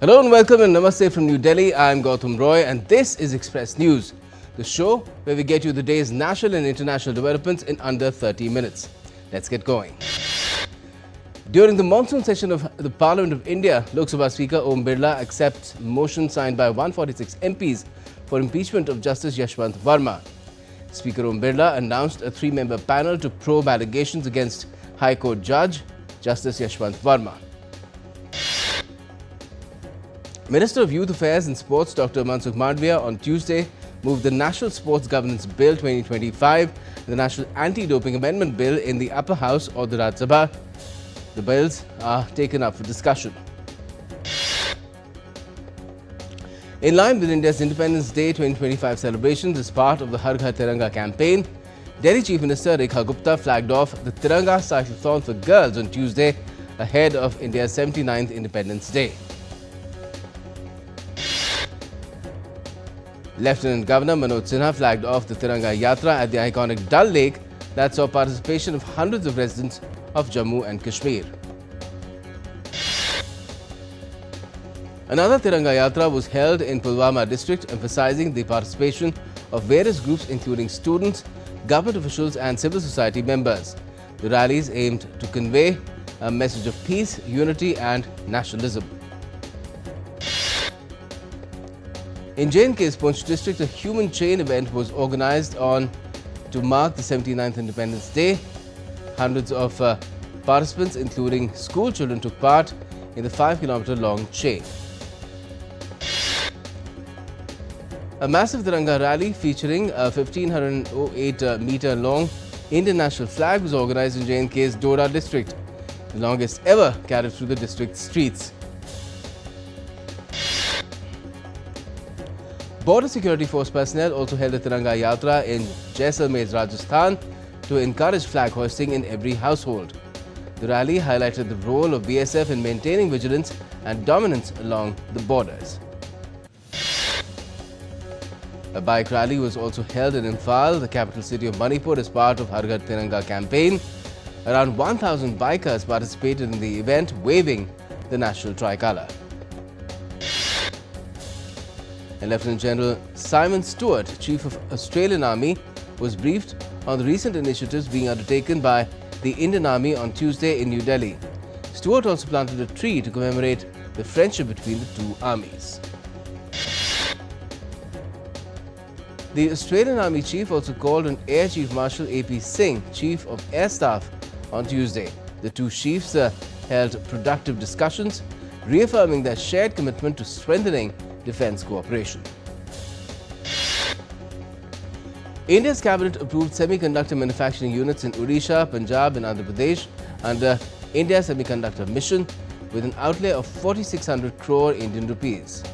Hello and welcome and namaste from New Delhi. I'm Gautam Roy and this is Express News, the show where we get you the day's national and international developments in under 30 minutes. Let's get going. During the monsoon session of the Parliament of India, Lok Sabha Speaker Om Birla accepts motion signed by 146 MPs for impeachment of Justice Yashwant Verma. Speaker Om Birla announced a three-member panel to probe allegations against High Court Judge Justice Yashwant Verma. Minister of Youth Affairs and Sports Dr. Mansukh Mandavia on Tuesday moved the National Sports Governance Bill 2025 and the National Anti-Doping Amendment Bill in the Upper House or the Rajya Sabha. The bills are taken up for discussion. In line with India's Independence Day 2025 celebrations as part of the Har Ghar Tiranga campaign, Delhi Chief Minister Rekha Gupta flagged off the Tiranga Cyclothon for girls on Tuesday ahead of India's 79th Independence Day. Lieutenant Governor Manoj Sinha flagged off the Tiranga Yatra at the iconic Dal Lake that saw participation of hundreds of residents of Jammu and Kashmir. Another Tiranga Yatra was held in Pulwama district, emphasizing the participation of various groups including students, government officials and civil society members. The rallies aimed to convey a message of peace, unity and nationalism. In J&K's Poonch district, a human chain event was organized to mark the 79th Independence Day. Hundreds of participants, including school children, took part in the 5-kilometer-long chain. A massive Tiranga rally featuring a 1,508-meter-long Indian national flag was organized in J&K's Doordarshan district, the longest ever carried through the district streets. Border Security Force personnel also held a Tiranga Yatra in Jaisalmer, Rajasthan to encourage flag hoisting in every household. The rally highlighted the role of BSF in maintaining vigilance and dominance along the borders. A bike rally was also held in Imphal, the capital city of Manipur, as part of Har Ghar Tiranga campaign. Around 1,000 bikers participated in the event, waving the national tricolour. And Lieutenant General Simon Stewart, Chief of Australian Army, was briefed on the recent initiatives being undertaken by the Indian Army on Tuesday in New Delhi. Stewart also planted a tree to commemorate the friendship between the two armies. The Australian Army Chief also called on Air Chief Marshal A.P. Singh, Chief of Air Staff, on Tuesday. The two chiefs held productive discussions, reaffirming their shared commitment to strengthening defence cooperation. India's cabinet approved semiconductor manufacturing units in Odisha, Punjab and Andhra Pradesh under India Semiconductor Mission with an outlay of 4,600 crore Indian rupees.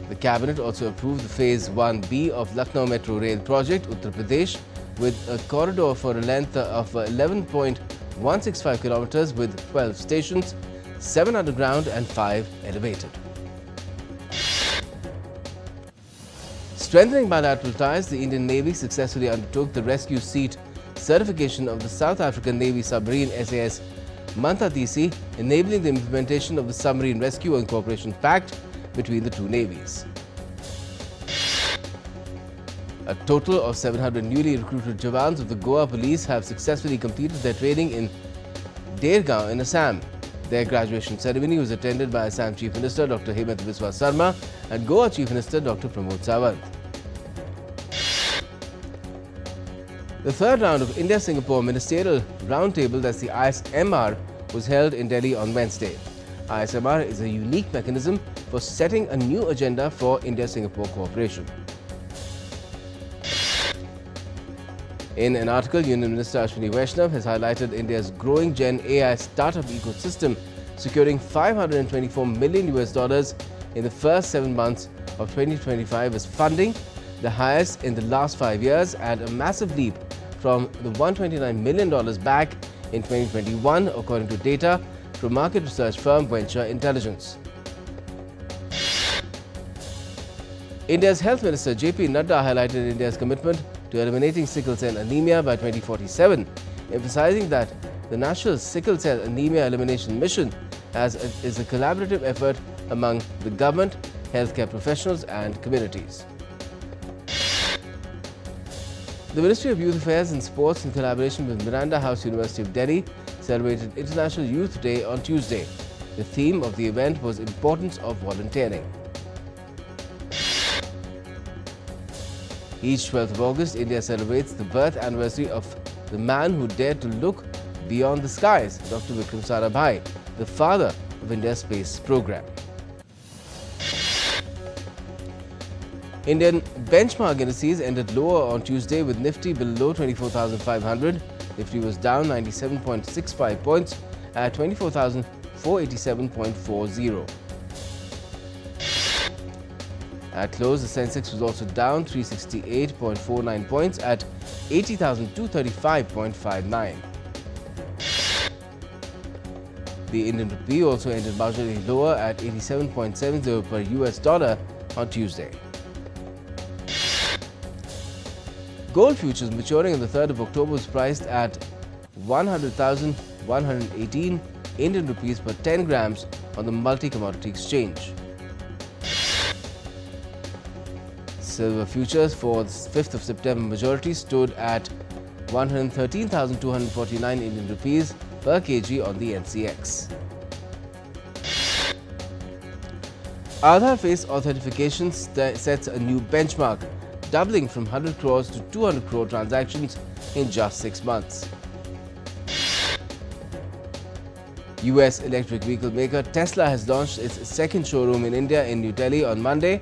The cabinet also approved the Phase 1B of Lucknow Metro Rail project, Uttar Pradesh, with a corridor for a length of 11.165 kilometers with 12 stations, 7 underground and 5 elevated. Strengthening bilateral ties, the Indian Navy successfully undertook the rescue seat certification of the South African Navy submarine SAS Manta DC, enabling the implementation of the Submarine Rescue and Cooperation Pact between the two navies. A total of 700 newly recruited Jawans of the Goa Police have successfully completed their training in Dergaon in Assam. Their graduation ceremony was attended by Assam Chief Minister Dr. Hemant Biswa Sarma and Goa Chief Minister Dr. Pramod Sawant. The third round of India-Singapore Ministerial Roundtable, that's the ISMR, was held in Delhi on Wednesday. ISMR is a unique mechanism for setting a new agenda for India-Singapore cooperation. In an article, Union Minister Ashwini Vaishnav has highlighted India's growing Gen AI startup ecosystem, securing $524 million in the first 7 months of 2025 as funding, the highest in the last 5 years, and a massive leap from the $129 million back in 2021, according to data from market research firm Venture Intelligence. India's Health Minister J.P. Nadda highlighted India's commitment to eliminating sickle cell anemia by 2047, emphasizing that the National Sickle Cell Anemia Elimination Mission as it is a collaborative effort among the government, healthcare professionals and communities. The Ministry of Youth Affairs and Sports, in collaboration with Miranda House, University of Delhi, celebrated International Youth Day on Tuesday. The theme of the event was Importance of Volunteering. Each 12th of August, India celebrates the birth anniversary of the man who dared to look beyond the skies, Dr. Vikram Sarabhai, the father of India's space program. Indian benchmark indices ended lower on Tuesday with Nifty below 24,500. Nifty was down 97.65 points at 24,487.40. At close, the Sensex was also down 368.49 points at 80,235.59. The Indian rupee also ended marginally lower at 87.70 per US dollar on Tuesday. Gold futures maturing on the 3rd of October was priced at 100,118 Indian rupees per 10 grams on the multi-commodity exchange. Silver futures for the 5th of September majority stood at 113,249 Indian rupees per kg on the NCX. Aadhaar face authentication sets a new benchmark, doubling from 100 crores to 200 crore transactions in just 6 months. US electric vehicle maker Tesla has launched its second showroom in India in New Delhi on Monday.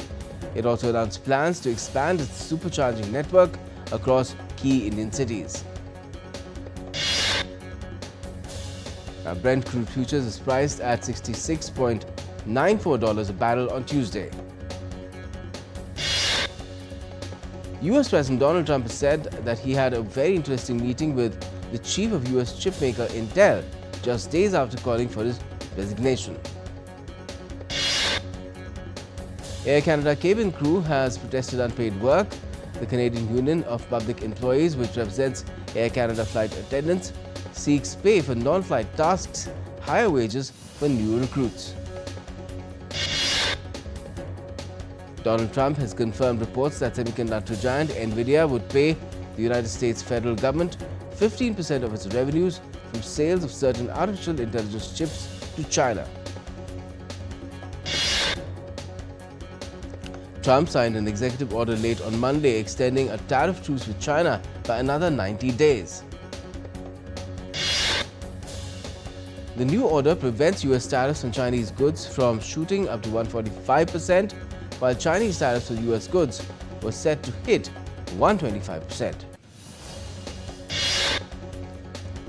It also announced plans to expand its supercharging network across key Indian cities. Now, Brent crude futures is priced at $66.94 a barrel on Tuesday. US President Donald Trump has said that he had a very interesting meeting with the chief of US chipmaker Intel just days after calling for his resignation. Air Canada cabin crew has protested unpaid work. The Canadian Union of Public Employees, which represents Air Canada flight attendants, seeks pay for non-flight tasks, higher wages for new recruits. Donald Trump has confirmed reports that semiconductor giant NVIDIA would pay the United States federal government 15% of its revenues from sales of certain artificial intelligence chips to China. Trump signed an executive order late on Monday extending a tariff truce with China by another 90 days. The new order prevents US tariffs on Chinese goods from shooting up to 145%, while Chinese tariffs on US goods were set to hit 125%.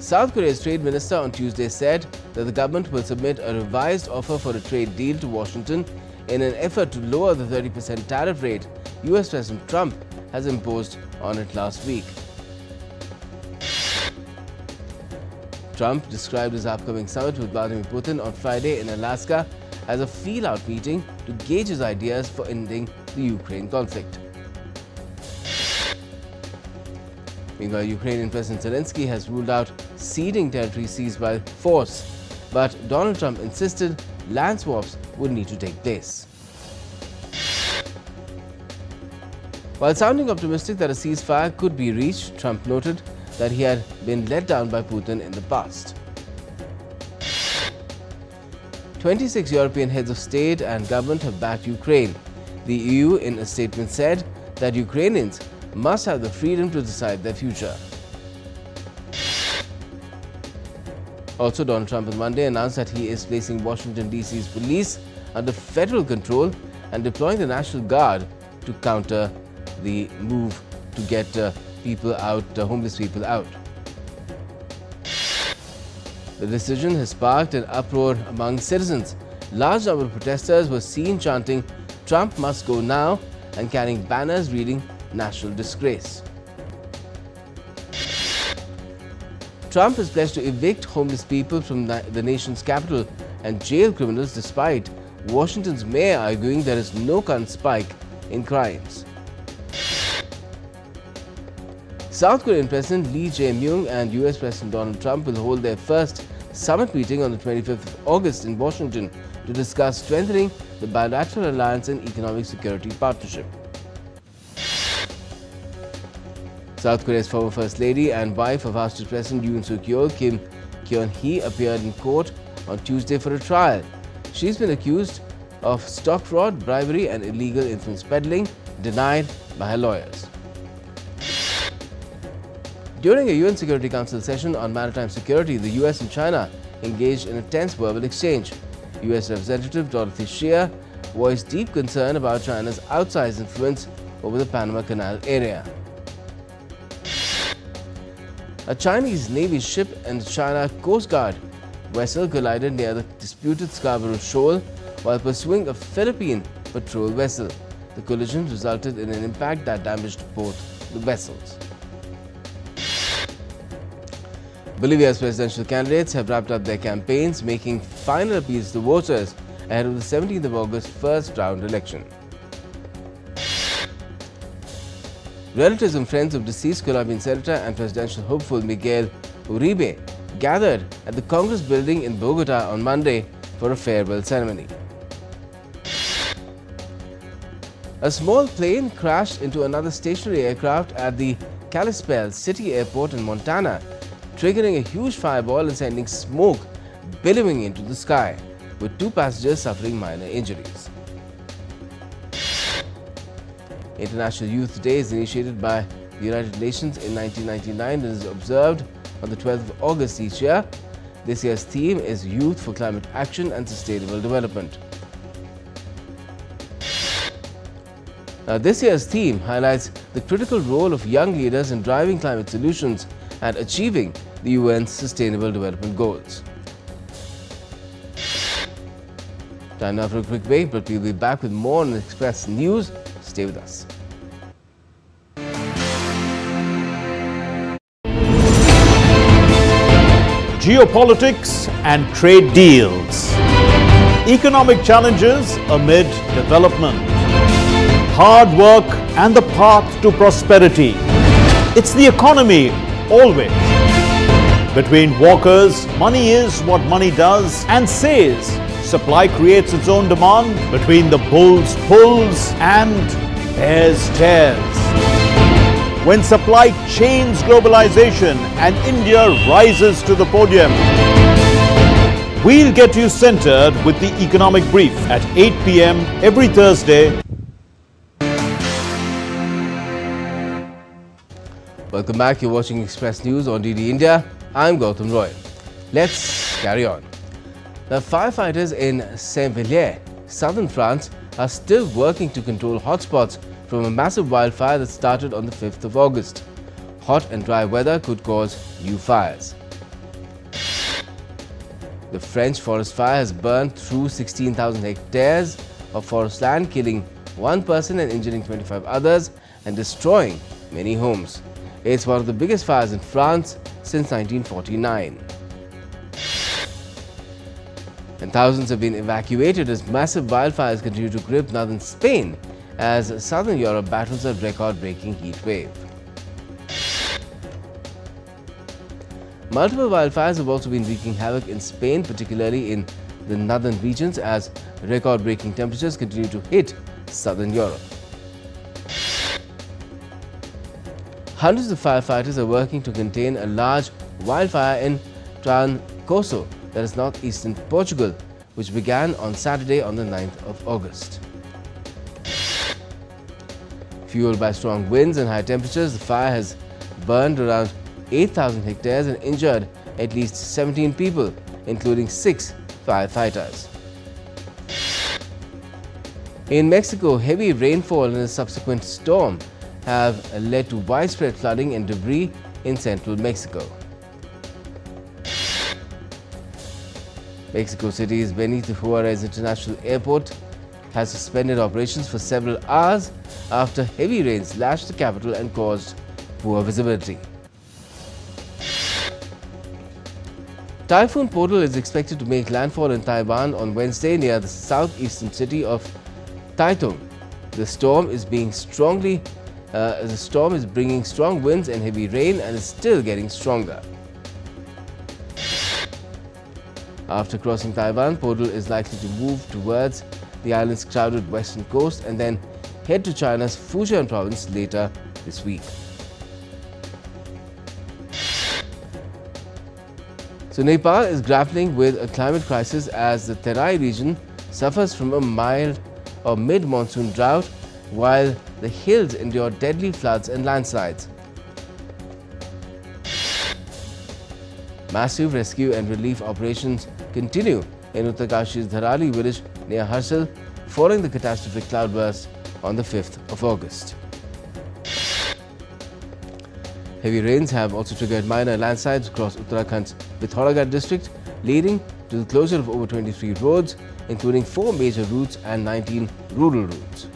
South Korea's trade minister on Tuesday said that the government will submit a revised offer for a trade deal to Washington in an effort to lower the 30% tariff rate US President Trump has imposed on it last week. Trump described his upcoming summit with Vladimir Putin on Friday in Alaska as a feel-out meeting to gauge his ideas for ending the Ukraine conflict. Meanwhile, Ukrainian President Zelensky has ruled out ceding territory seized by force, but Donald Trump insisted land swaps would need to take place. While sounding optimistic that a ceasefire could be reached, Trump noted that he had been let down by Putin in the past. 26 European heads of state and government have backed Ukraine. The EU, in a statement, said that Ukrainians must have the freedom to decide their future. Also, Donald Trump on Monday announced that he is placing Washington DC's police under federal control and deploying the National Guard to counter the move to get homeless people out. The decision has sparked an uproar among citizens. Large number of protesters were seen chanting, "Trump must go now," and carrying banners reading, "National Disgrace." Trump has pledged to evict homeless people from the nation's capital and jail criminals, despite Washington's mayor arguing there is no current spike in crimes. South Korean President Lee Jae-myung and US President Donald Trump will hold their first summit meeting on the 25th of August in Washington to discuss strengthening the bilateral alliance and economic security partnership. South Korea's former First Lady and wife of ousted President Yoon Suk-yeol, Kim Kyun-hee, appeared in court on Tuesday for a trial. She's been accused of stock fraud, bribery and illegal influence peddling, denied by her lawyers. During a UN Security Council session on maritime security, the US and China engaged in a tense verbal exchange. US Representative Dorothy Shea voiced deep concern about China's outsized influence over the Panama Canal area. A Chinese Navy ship and China Coast Guard vessel collided near the disputed Scarborough Shoal while pursuing a Philippine patrol vessel. The collision resulted in an impact that damaged both the vessels. Bolivia's presidential candidates have wrapped up their campaigns, making final appeals to voters ahead of the 17th of August first round election. Relatives and friends of deceased Colombian senator and presidential hopeful Miguel Uribe gathered at the Congress building in Bogota on Monday for a farewell ceremony. A small plane crashed into another stationary aircraft at the Kalispell City Airport in Montana, triggering a huge fireball and sending smoke billowing into the sky, with 2 passengers suffering minor injuries. International Youth Day is initiated by the United Nations in 1999 and is observed on the 12th of August each year. This year's theme is Youth for Climate Action and Sustainable Development. Now, this year's theme highlights the critical role of young leaders in driving climate solutions and achieving the UN's Sustainable Development Goals. Time now for a quick break, but we'll be back with more on Express News. Stay with us. Geopolitics and trade deals. Economic challenges amid development. Hard work and the path to prosperity. It's the economy always. Between walkers, money is what money does and says. Supply creates its own demand. Between the bulls pulls and bears tears. When supply chains globalization and India rises to the podium. We'll get you centered with the Economic Brief at 8 p.m. every Thursday. Welcome back. You're watching Express News on DD India. I'm Gautam Roy. Let's carry on. The firefighters in Saint-Villiers, southern France, are still working to control hotspots from a massive wildfire that started on the 5th of August. Hot and dry weather could cause new fires. The French forest fire has burned through 16,000 hectares of forest land, killing 1 person and injuring 25 others and destroying many homes. It's one of the biggest fires in France since 1949. And thousands have been evacuated as massive wildfires continue to grip northern Spain as southern Europe battles a record-breaking heat wave. Multiple wildfires have also been wreaking havoc in Spain, particularly in the northern regions, as record-breaking temperatures continue to hit southern Europe. Hundreds of firefighters are working to contain a large wildfire in Trancoso, that is northeastern Portugal, which began on Saturday on the 9th of August. Fueled by strong winds and high temperatures, the fire has burned around 8,000 hectares and injured at least 17 people, including 6 firefighters. In Mexico, heavy rainfall and a subsequent storm have led to widespread flooding and debris in central Mexico. Mexico City's Benito Juarez International Airport has suspended operations for several hours after heavy rains lashed the capital and caused poor visibility. Typhoon Podul is expected to make landfall in Taiwan on Wednesday near the southeastern city of Taitung. The storm is bringing strong winds and heavy rain and is still getting stronger. After crossing Taiwan, Podol is likely to move towards the island's crowded western coast and then head to China's Fujian province later this week. So Nepal is grappling with a climate crisis as the Terai region suffers from a mild or mid-monsoon drought while the hills endure deadly floods and landslides. Massive rescue and relief operations continue in Uttarkashi's Dharali village near Harsil following the catastrophic cloudburst on the 5th of August. Heavy rains have also triggered minor landslides across Uttarakhand's Pithoragarh district, leading to the closure of over 23 roads, including 4 major routes and 19 rural routes.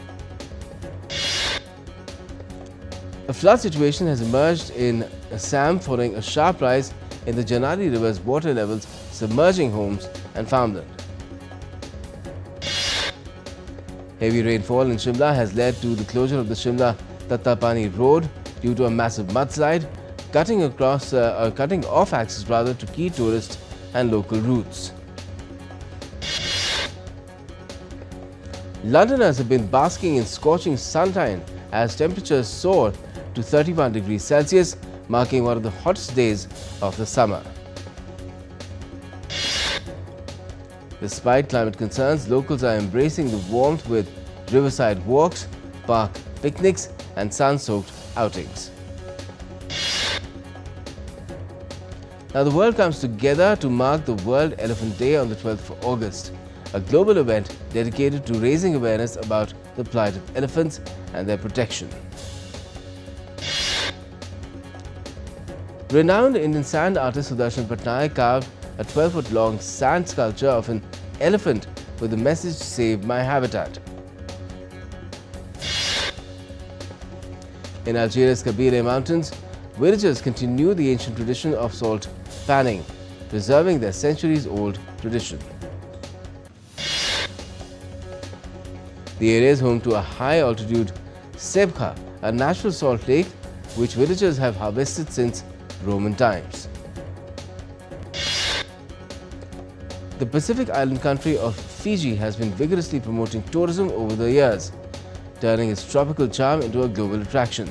A flood situation has emerged in Assam following a sharp rise in the Janari River's water levels, submerging homes and farmland. Heavy rainfall in Shimla has led to the closure of the Shimla-Tattapani road due to a massive mudslide, cutting off access to key tourist and local routes. Londoners have been basking in scorching sunshine as temperatures soar to 31 degrees Celsius, marking one of the hottest days of the summer. Despite climate concerns, locals are embracing the warmth with riverside walks, park picnics and sun-soaked outings. Now the world comes together to mark the World Elephant Day on the 12th of August, a global event dedicated to raising awareness about the plight of elephants and their protection. Renowned Indian sand artist Doordarshan carved a 12-foot-long sand sculpture of an elephant with the message "Save my habitat." In Algeria's Kabyle Mountains, villagers continue the ancient tradition of salt panning, preserving their centuries-old tradition. The area is home to a high-altitude sebkha, a natural salt lake which villagers have harvested since Roman times. The Pacific island country of Fiji has been vigorously promoting tourism over the years, turning its tropical charm into a global attraction.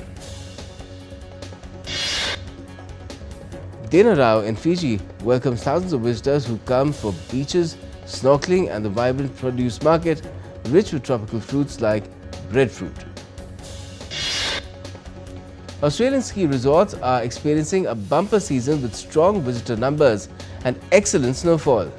Denarau in Fiji welcomes thousands of visitors who come for beaches, snorkeling and the vibrant produce market, rich with tropical fruits like breadfruit. Australian ski resorts are experiencing a bumper season with strong visitor numbers and excellent snowfall.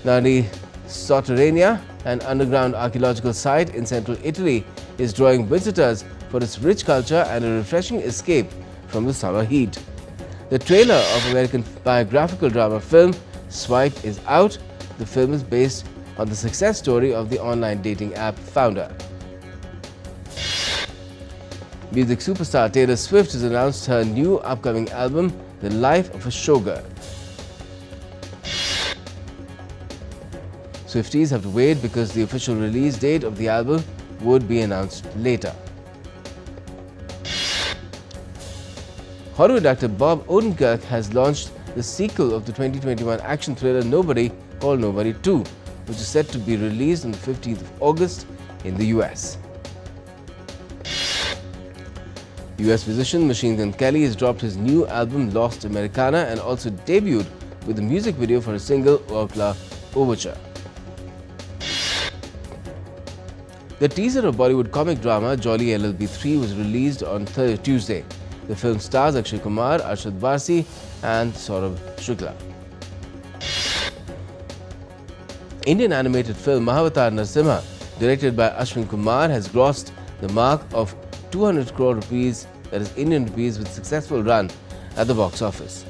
Now, the Sotterranea, an underground archaeological site in central Italy, is drawing visitors for its rich culture and a refreshing escape from the summer heat. The trailer of American biographical drama film Swipe is out. The film is based on the success story of the online dating app founder. Music superstar Taylor Swift has announced her new upcoming album, The Life of a Showgirl. Swifties have to wait because the official release date of the album would be announced later. Hollywood actor Bob Odenkirk has launched the sequel of the 2021 action thriller Nobody, called Nobody 2, which is set to be released on the 15th of August in the US. US musician Machine Gun Kelly has dropped his new album Lost Americana and also debuted with a music video for his single Orpla Overture. The teaser of Bollywood comic drama Jolly LLB 3 was released on Tuesday. The film stars Akshay Kumar, Arshad Varsi and Saurabh Shukla. Indian animated film Mahavatar Narsimha, directed by Ashwin Kumar, has grossed the mark of 200 crore rupees, that is Indian rupees, with successful run at the box office.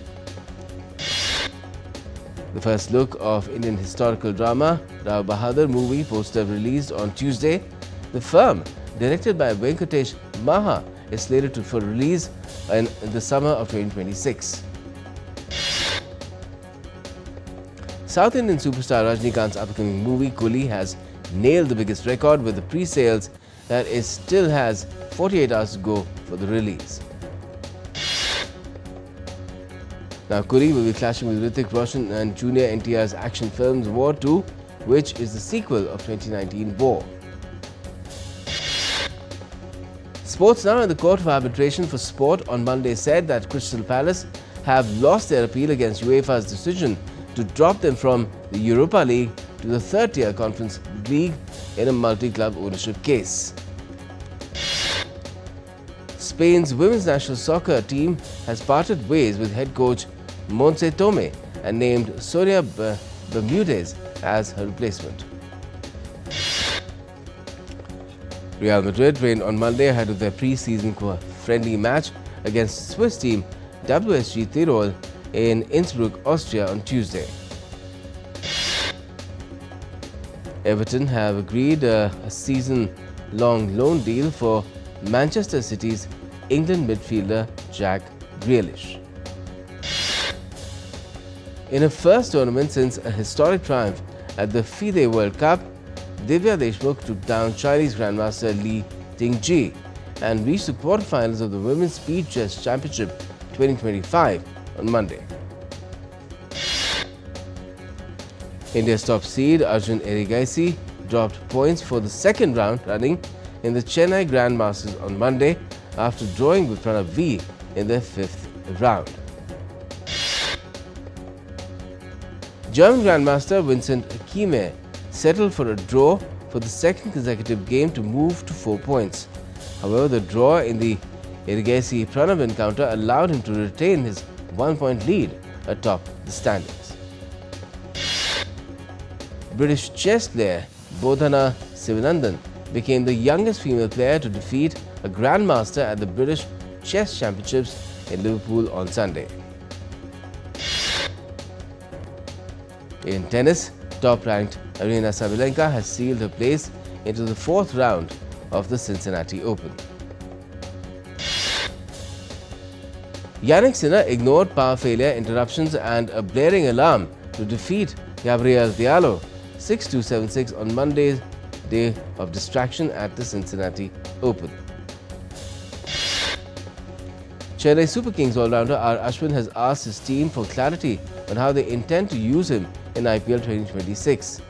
The first look of Indian historical drama Rao Bahadur movie poster released on Tuesday. The film, directed by Venkatesh Maha, is slated for release in the summer of 2026. South Indian superstar Rajnikant's upcoming movie Coolie has nailed the biggest record with the pre-sales that it still has 48 hours to go for the release. Now, Kuri will be clashing with Hrithik Roshan and Junior NTR's action films War 2, which is the sequel of 2019 War. Sports Now and the Court of Arbitration for Sport on Monday said that Crystal Palace have lost their appeal against UEFA's decision to drop them from the Europa League to the third-tier Conference League in a multi-club ownership case. Spain's women's national soccer team has parted ways with head coach Montse Tome and named Sonia Bermudez as her replacement. Real Madrid trained on Monday ahead of their pre-season friendly match against Swiss team WSG Tirol in Innsbruck, Austria on Tuesday. Everton have agreed a season-long loan deal for Manchester City's England midfielder Jack Grealish. In her first tournament since a historic triumph at the FIDE World Cup, Divya Deshmukh took down Chinese Grandmaster Li Tingji and reached the quarterfinals of the Women's Speed Chess Championship 2025 on Monday. India's top seed Arjun Erigaisi dropped points for the second round running in the Chennai Grandmasters on Monday after drawing with Pranav V in their fifth round. German Grandmaster Vincent Kiemer settled for a draw for the second consecutive game to move to 4 points. However, the draw in the Erigaisi-Pranav encounter allowed him to retain his 1-point lead atop the standings. British chess player Bodhana Sivanandan became the youngest female player to defeat a Grandmaster at the British Chess Championships in Liverpool on Sunday. In tennis, top-ranked Aryna Sabalenka has sealed her place into the fourth round of the Cincinnati Open. Yannick Sinner ignored power failure interruptions and a blaring alarm to defeat Gabriel Diallo 6-2, 7-6 on Monday's day of distraction at the Cincinnati Open. Chennai Super Kings all-rounder R. Ashwin has asked his team for clarity on how they intend to use him in IPL 2026.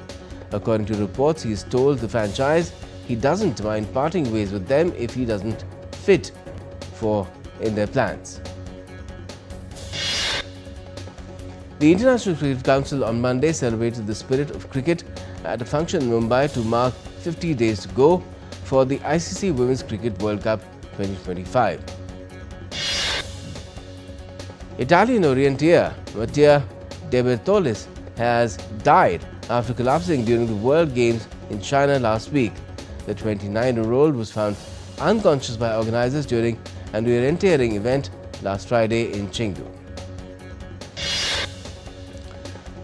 According to reports, he has told the franchise he doesn't mind parting ways with them if he doesn't fit in their plans. The International Cricket Council on Monday celebrated the spirit of cricket at a function in Mumbai to mark 50 days to go for the ICC Women's Cricket World Cup 2025. Italian orienteer Mattia De Bertollis has died after collapsing during the World Games in China last week. The 29-year-old was found unconscious by organizers during an orienteering event last Friday in Chengdu.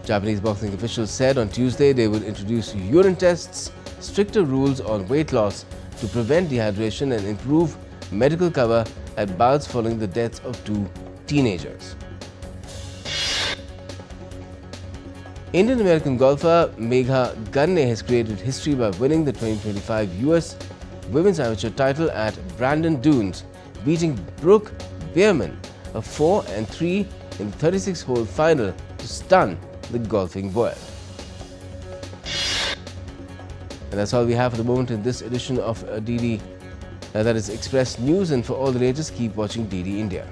Japanese boxing officials said on Tuesday they would introduce urine tests, stricter rules on weight loss to prevent dehydration and improve medical cover at bouts following the deaths of 2 teenagers. Indian-American golfer Megha Ganne has created history by winning the 2025 US Women's Amateur title at Brandon Dunes, beating Brooke Bierman, a 4-3 in the 36-hole final to stun the golfing world. And that's all we have for the moment in this edition of DD, that is Express News, and for all the latest, keep watching DD India.